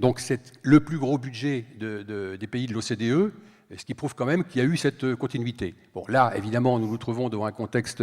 Donc c'est le plus gros budget des pays de l'OCDE, ce qui prouve quand même qu'il y a eu cette continuité. Bon, là, évidemment, nous nous trouvons dans un contexte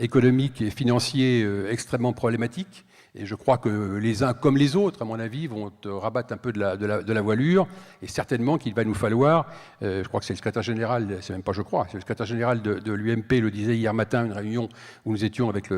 économique et financier extrêmement problématique. Et je crois que les uns comme les autres, à mon avis, vont rabattre un peu de la voilure. Et certainement qu'il va nous falloir, je crois que c'est le secrétaire général, c'est même pas je crois, c'est le secrétaire général de l'UMP le disait hier matin, une réunion où nous étions avec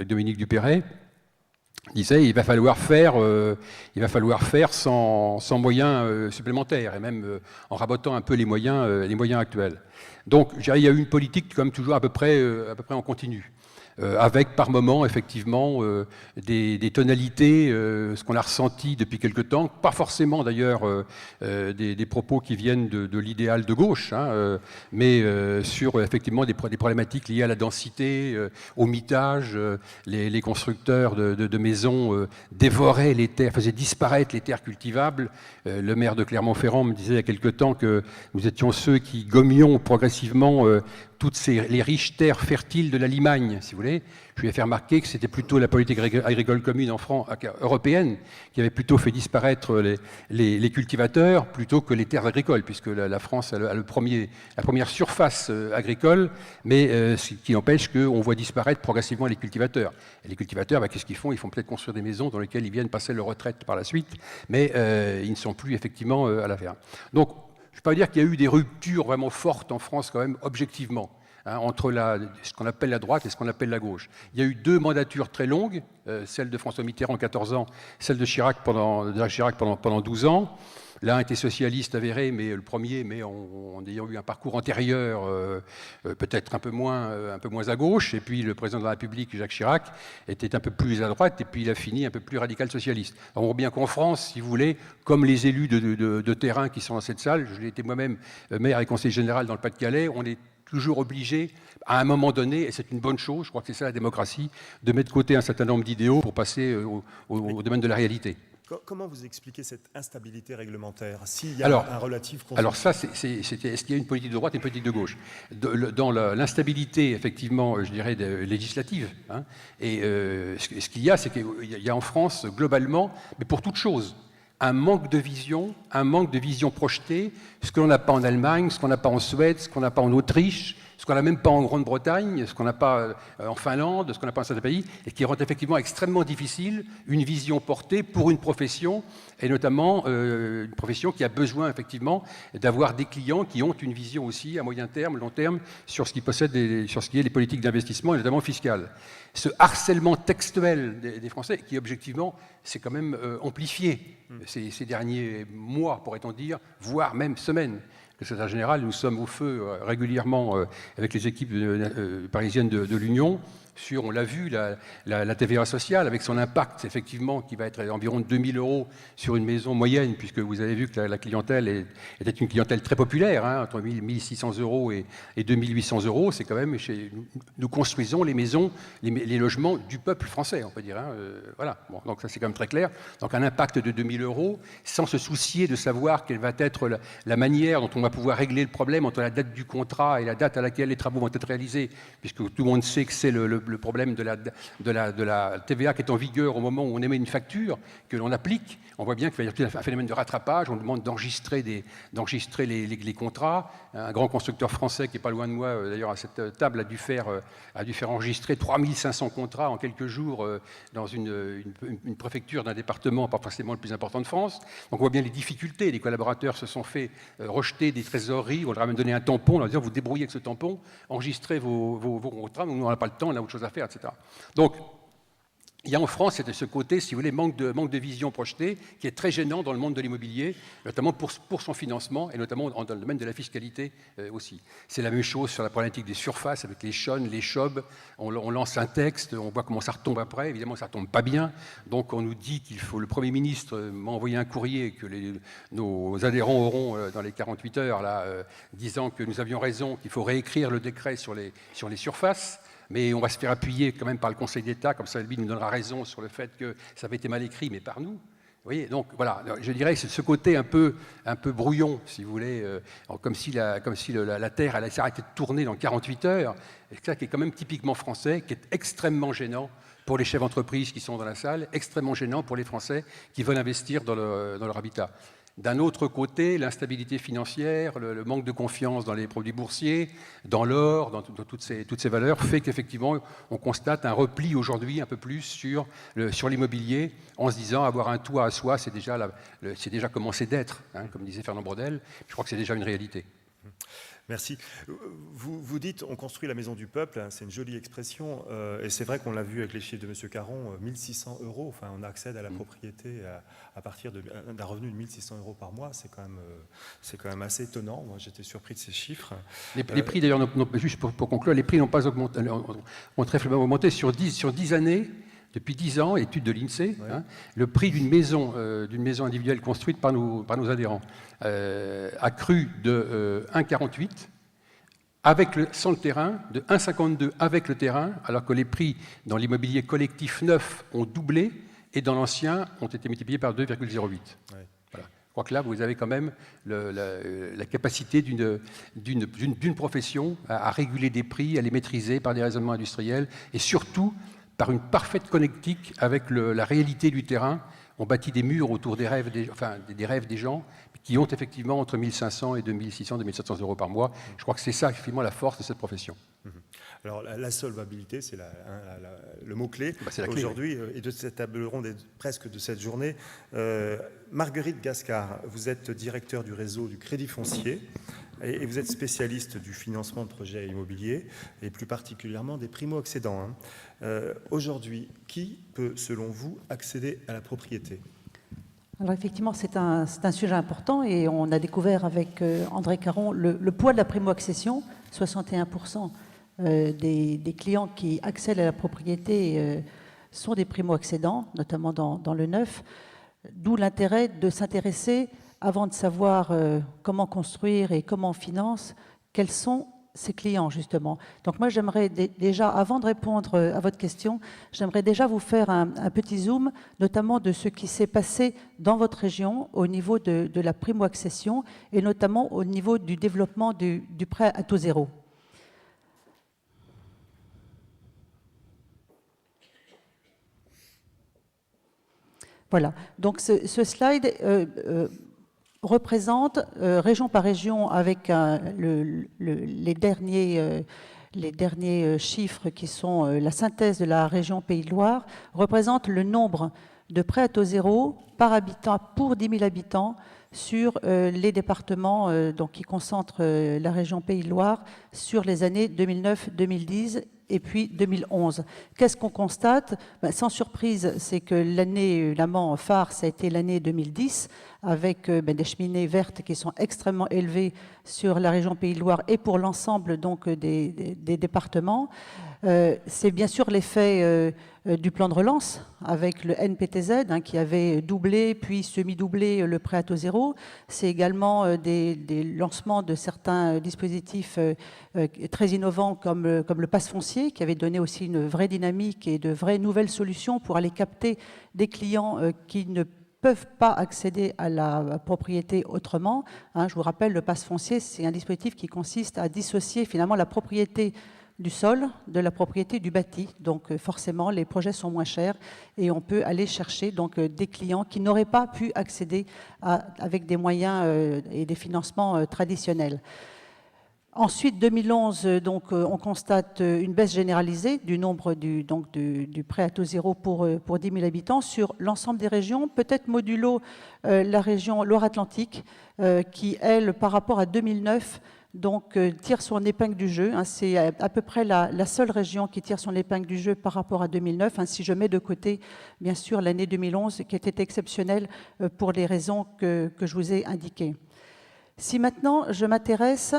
Dominique Dupéret, disait il va falloir faire sans moyens supplémentaires, et même en rabotant un peu les moyens actuels. Donc, je dirais, il y a eu une politique comme toujours à peu près en continu. Avec par moments effectivement des tonalités, ce qu'on a ressenti depuis quelque temps, pas forcément d'ailleurs des propos qui viennent de l'idéal de gauche, hein, mais sur effectivement des problématiques liées à la densité, au mitage. Les constructeurs de maisons dévoraient les terres, faisaient disparaître les terres cultivables. Le maire de Clermont-Ferrand me disait il y a quelque temps que nous étions ceux qui gommions progressivement toutes les riches terres fertiles de la Limagne, si vous voulez. Je lui ai fait remarquer que c'était plutôt la politique agricole commune européenne qui avait plutôt fait disparaître les cultivateurs plutôt que les terres agricoles, puisque la France a la première surface agricole, mais ce qui empêche qu'on voit disparaître progressivement les cultivateurs. Et les cultivateurs, qu'est-ce qu'ils font? Ils font peut-être construire des maisons dans lesquelles ils viennent passer leur retraite par la suite, mais ils ne sont plus effectivement à la ferme. Donc, je ne peux pas dire qu'il y a eu des ruptures vraiment fortes en France, quand même, objectivement, hein, entre ce qu'on appelle la droite et ce qu'on appelle la gauche. Il y a eu 2 mandatures très longues, celle de François Mitterrand, 14 ans, celle de Jacques Chirac pendant 12 ans. L'un était socialiste avéré, mais le premier, mais en ayant eu un parcours antérieur, peut-être un peu moins à gauche. Et puis le président de la République, Jacques Chirac, était un peu plus à droite, et puis il a fini un peu plus radical socialiste. Alors, on voit bien qu'en France, si vous voulez, comme les élus de terrain qui sont dans cette salle, je l'ai été moi-même maire et conseiller général dans le Pas-de-Calais, on est toujours obligé, à un moment donné, et c'est une bonne chose, je crois que c'est ça la démocratie, de mettre de côté un certain nombre d'idéaux pour passer au domaine de la réalité. Comment vous expliquez cette instabilité réglementaire s'il y a un relatif consensus? Alors ça, est-ce qu'il y a une politique de droite et une politique de gauche? Dans l'instabilité, effectivement, je dirais, législative, hein, et ce qu'il y a, c'est qu'il y a en France, globalement, mais pour toute chose, un manque de vision projetée, ce que l'on n'a pas en Allemagne, ce qu'on n'a pas en Suède, ce qu'on n'a pas en Autriche, ce qu'on n'a même pas en Grande-Bretagne, ce qu'on n'a pas en Finlande, ce qu'on n'a pas en certains pays, et qui rend effectivement extrêmement difficile une vision portée pour une profession, et notamment une profession qui a besoin effectivement d'avoir des clients qui ont une vision aussi à moyen terme, long terme, sur ce qui est les politiques d'investissement, et notamment fiscales. Ce harcèlement textuel des Français, qui objectivement s'est quand même amplifié ces derniers mois, pourrait-on dire, voire même semaines. Le secrétaire général, nous sommes au feu régulièrement avec les équipes parisiennes de l'Union sur, on l'a vu, la TVA sociale, avec son impact, effectivement, qui va être environ de 2 000 € sur une maison moyenne, puisque vous avez vu que la clientèle était une clientèle très populaire, hein, entre 1 600 € et 2 800 €. C'est quand même, nous construisons les maisons, les logements du peuple français, on peut dire. Hein, voilà, bon, donc ça c'est quand même très clair. Donc un impact de 2 000 €, sans se soucier de savoir quelle va être la manière dont on va pouvoir régler le problème entre la date du contrat et la date à laquelle les travaux vont être réalisés, puisque tout le monde sait que c'est le problème de la TVA qui est en vigueur au moment où on émet une facture, que l'on applique. On voit bien qu'il va y avoir un phénomène de rattrapage, on demande d'enregistrer les contrats. Un grand constructeur français qui n'est pas loin de moi, d'ailleurs à cette table, a dû faire enregistrer 3 500 contrats en quelques jours dans une préfecture d'un département pas forcément le plus important de France. Donc on voit bien les difficultés. Les collaborateurs se sont fait rejeter des trésoreries, on leur a même donné un tampon, on leur a dit vous débrouillez avec ce tampon, enregistrez vos contrats, nous on n'a pas le temps, on a autre chose à faire, etc. Donc, il y a en France ce côté, si vous voulez, manque de vision projetée, qui est très gênant dans le monde de l'immobilier, notamment pour son financement, et notamment dans le domaine de la fiscalité aussi. C'est la même chose sur la problématique des surfaces, avec les CHON, les CHOB. On lance un texte, on voit comment ça retombe après. Évidemment, ça ne retombe pas bien. Donc, on nous dit qu'il faut... Le Premier ministre m'a envoyé un courrier que nos adhérents auront dans les 48 heures, là, disant que nous avions raison, qu'il faut réécrire le décret sur les surfaces. Mais on va se faire appuyer quand même par le Conseil d'État, comme ça lui nous donnera raison sur le fait que ça avait été mal écrit, mais par nous. Vous voyez, donc voilà, je dirais que c'est ce côté un peu brouillon, si vous voulez, comme si la Terre allait s'arrêter de tourner dans 48 heures, et ça qui est quand même typiquement français, qui est extrêmement gênant pour les chefs d'entreprise qui sont dans la salle, extrêmement gênant pour les Français qui veulent investir dans leur habitat. D'un autre côté, l'instabilité financière, le manque de confiance dans les produits boursiers, dans l'or, dans toutes ces valeurs, fait qu'effectivement, on constate un repli aujourd'hui un peu plus sur l'immobilier, en se disant avoir un toit à soi, c'est déjà commencé d'être, hein, comme disait Fernand Braudel. Je crois que c'est déjà une réalité. Merci. Vous dites on construit la maison du peuple, hein, c'est une jolie expression, et c'est vrai qu'on l'a vu avec les chiffres de M. Caron, 1 600 €, enfin, on accède à la propriété à partir d'un revenu de 1 600 € par mois, c'est quand même assez étonnant. Moi, j'étais surpris de ces chiffres. Les prix, d'ailleurs, juste pour conclure, les prix n'ont pas augmenté, ont très faiblement augmenté sur 10 années. Depuis 10 ans, étude de l'INSEE, ouais. Hein, le prix d'une maison individuelle construite par nos adhérents a cru de 1,48 sans le terrain, de 1,52 avec le terrain, alors que les prix dans l'immobilier collectif neuf ont doublé et dans l'ancien ont été multipliés par 2,08. Ouais. Voilà. Je crois que là, vous avez quand même la capacité d'une profession à réguler des prix, à les maîtriser par des raisonnements industriels et surtout par une parfaite connectique avec la réalité du terrain. On bâtit des murs autour des rêves des gens qui ont effectivement entre 1 500 et 2 600, 2 700 € par mois. Je crois que c'est ça, effectivement, la force de cette profession. Alors, la solvabilité, c'est le mot-clé aujourd'hui et de cette table ronde et presque de cette journée. Marguerite Gascard, vous êtes directeur du réseau du Crédit Foncier et vous êtes spécialiste du financement de projets immobiliers et plus particulièrement des primo-accédants. Aujourd'hui, qui peut, selon vous, accéder à la propriété ? Alors effectivement, c'est un sujet important et on a découvert avec André Caron le poids de la primo-accession, 61%. Des clients qui accèdent à la propriété sont des primo-accédants, notamment dans le neuf, d'où l'intérêt de s'intéresser, avant de savoir comment construire et comment on finance, quels sont ces clients, justement. Donc moi, j'aimerais déjà, avant de répondre à votre question, j'aimerais déjà vous faire un petit zoom, notamment de ce qui s'est passé dans votre région au niveau de la primo-accession et notamment au niveau du développement du prêt à taux zéro. Voilà, donc ce slide représente région par région avec les derniers chiffres qui sont la synthèse de la région Pays de Loire, représente le nombre de prêts à taux zéro par habitant pour 10 000 habitants sur les départements donc, qui concentrent la région Pays de Loire sur les années 2009, 2010 et puis 2011. Qu'est-ce qu'on constate ? Sans surprise, c'est que l'année phare, ça a été l'année 2010, avec des cheminées vertes qui sont extrêmement élevées sur la région Pays de Loire et pour l'ensemble donc des départements. C'est bien sûr l'effet du plan de relance avec le NPTZ qui avait doublé puis semi-doublé le prêt à taux zéro. C'est également des lancements de certains dispositifs très innovants comme le pass foncier qui avait donné aussi une vraie dynamique et de vraies nouvelles solutions pour aller capter des clients qui ne peuvent pas accéder à la propriété autrement. Je vous rappelle, le pass foncier, c'est un dispositif qui consiste à dissocier finalement la propriété du sol de la propriété du bâti. Donc forcément, les projets sont moins chers et on peut aller chercher donc, des clients qui n'auraient pas pu accéder avec des moyens et des financements traditionnels. Ensuite, 2011, donc, on constate une baisse généralisée du nombre du prêt à taux zéro pour 10 000 habitants sur l'ensemble des régions, peut-être modulo la région Loire-Atlantique, qui, elle, par rapport à 2009, donc, tire son épingle du jeu. C'est à peu près la seule région qui tire son épingle du jeu par rapport à 2009, si je mets de côté, bien sûr, l'année 2011, qui était exceptionnelle pour les raisons que je vous ai indiquées. Si maintenant, je m'intéresse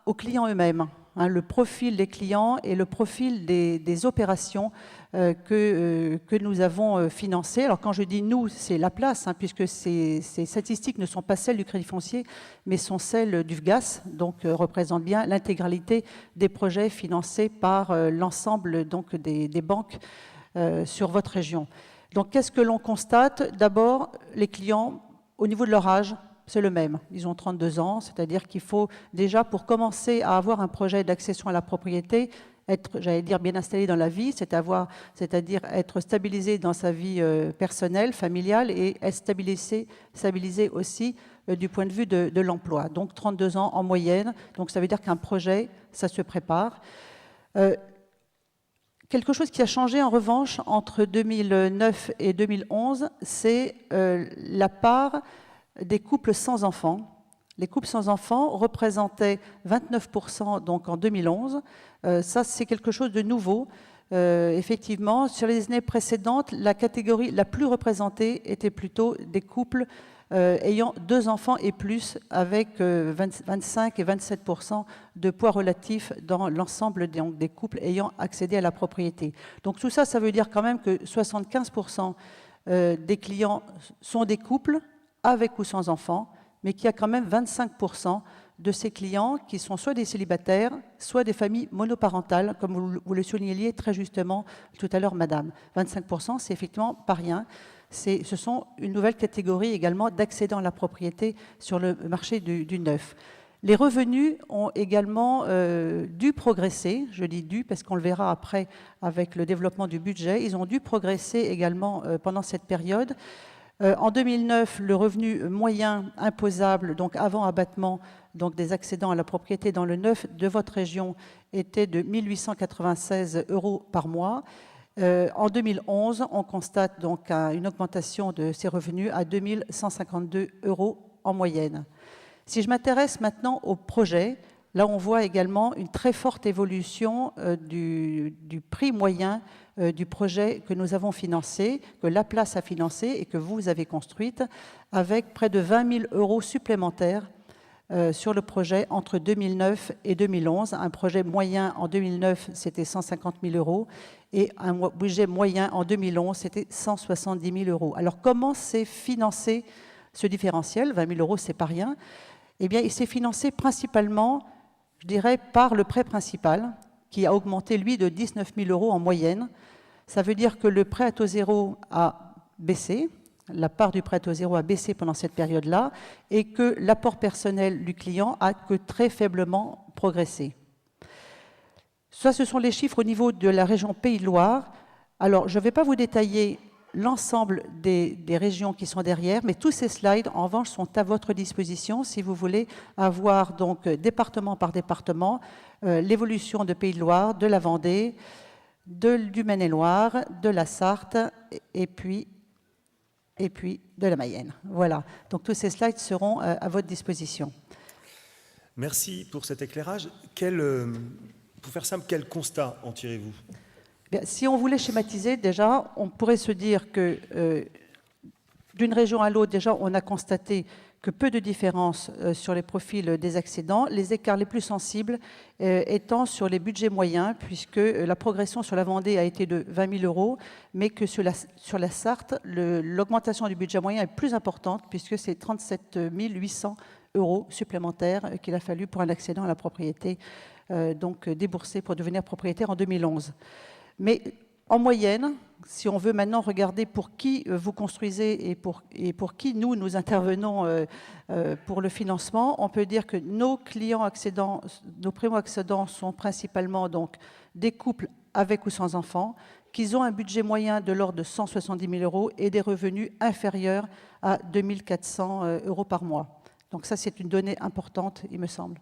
aux clients eux-mêmes, le profil des clients et le profil des opérations que nous avons financées. Alors quand je dis nous, c'est la place, puisque ces statistiques ne sont pas celles du Crédit Foncier, mais sont celles du FGAS, donc représentent bien l'intégralité des projets financés par l'ensemble donc, des banques sur votre région. Donc qu'est-ce que l'on constate ? D'abord, les clients, au niveau de leur âge, c'est le même. Ils ont 32 ans, c'est-à-dire qu'il faut déjà, pour commencer à avoir un projet d'accession à la propriété, être, j'allais dire, bien installé dans la vie, c'est-à-dire être stabilisé dans sa vie personnelle, familiale, et être stabilisé aussi du point de vue de l'emploi. Donc 32 ans en moyenne, donc ça veut dire qu'un projet, ça se prépare. Quelque chose qui a changé en revanche entre 2009 et 2011, c'est la part des couples sans enfants. Les couples sans enfants représentaient 29% donc en 2011. Ça, c'est quelque chose de nouveau. Effectivement, sur les années précédentes, la catégorie la plus représentée était plutôt des couples ayant 2 enfants et plus, avec 25 et 27% de poids relatif dans l'ensemble des couples ayant accédé à la propriété. Donc tout ça, ça veut dire quand même que 75% des clients sont des couples avec ou sans enfants, mais qu'il y a quand même 25% de ces clients qui sont soit des célibataires, soit des familles monoparentales, comme vous le souligneliez très justement tout à l'heure, madame. 25%, c'est effectivement pas rien. Ce sont une nouvelle catégorie également d'accédants à la propriété sur le marché du neuf. Les revenus ont également dû progresser, je dis dû parce qu'on le verra après avec le développement du budget, ils ont dû progresser également pendant cette période. En 2009, le revenu moyen imposable, donc avant abattement donc des accédants à la propriété dans le neuf de votre région, était de 1 896 € par mois. En 2011, on constate donc une augmentation de ces revenus à 2 152 € en moyenne. Si je m'intéresse maintenant au projet, là on voit également une très forte évolution du prix moyen du projet que nous avons financé, que la place a financé et que vous avez construite, avec près de 20 000 € supplémentaires sur le projet entre 2009 et 2011. Un projet moyen en 2009, c'était 150 000 € et un budget moyen en 2011, c'était 170 000 €. Alors comment s'est financé ce différentiel? 20 000 €, c'est pas rien. Eh bien, il s'est financé principalement, je dirais, par le prêt principal, qui a augmenté, lui, de 19 000 € en moyenne. Ça veut dire que le prêt à taux zéro a baissé, la part du prêt à taux zéro a baissé pendant cette période-là, et que l'apport personnel du client a que très faiblement progressé. Ça, ce sont les chiffres au niveau de la région Pays de Loire. Alors, je ne vais pas vous détailler l'ensemble des régions qui sont derrière, mais tous ces slides, en revanche, sont à votre disposition si vous voulez avoir, donc, département par département, l'évolution de Pays de Loire, de la Vendée, du Maine-et-Loire, de la Sarthe, et puis de la Mayenne. Voilà. Donc tous ces slides seront à votre disposition. Merci pour cet éclairage. Pour faire simple, quel constat en tirez-vous? Si on voulait schématiser, déjà, on pourrait se dire que d'une région à l'autre, déjà, on a constaté que peu de différences sur les profils des accédants, les écarts les plus sensibles étant sur les budgets moyens, puisque la progression sur la Vendée a été de 20 000 €, mais que sur la Sarthe, l'augmentation du budget moyen est plus importante, puisque c'est 37 800 € supplémentaires qu'il a fallu pour un accédant à la propriété, donc déboursé pour devenir propriétaire en 2011. Mais en moyenne, si on veut maintenant regarder pour qui vous construisez et pour qui nous intervenons pour le financement, on peut dire que nos clients accédants, nos primo-accédants sont principalement donc des couples avec ou sans enfants, qu'ils ont un budget moyen de l'ordre de 170 000 € et des revenus inférieurs à 2 400 € par mois. Donc ça, c'est une donnée importante, il me semble.